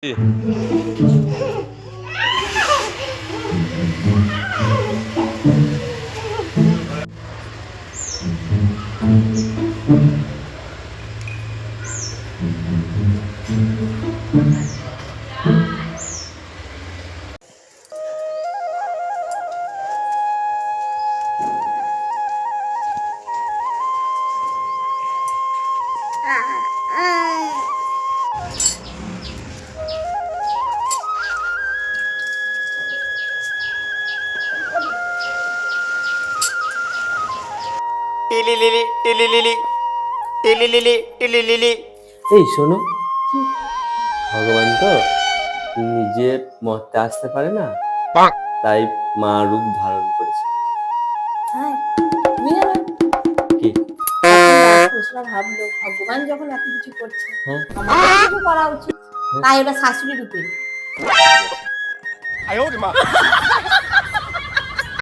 এই শোনো, ভগবান তো নিজের মতে আসতে পারে না, তাই মা রূপ ধারণ করেছে। কি? ভাবলো ভগবান যখন এত কিছু করছে হ্যাঁ, আমাদের কিছু করা উচিত, তাই ওটা শাশুড়ি রূপে।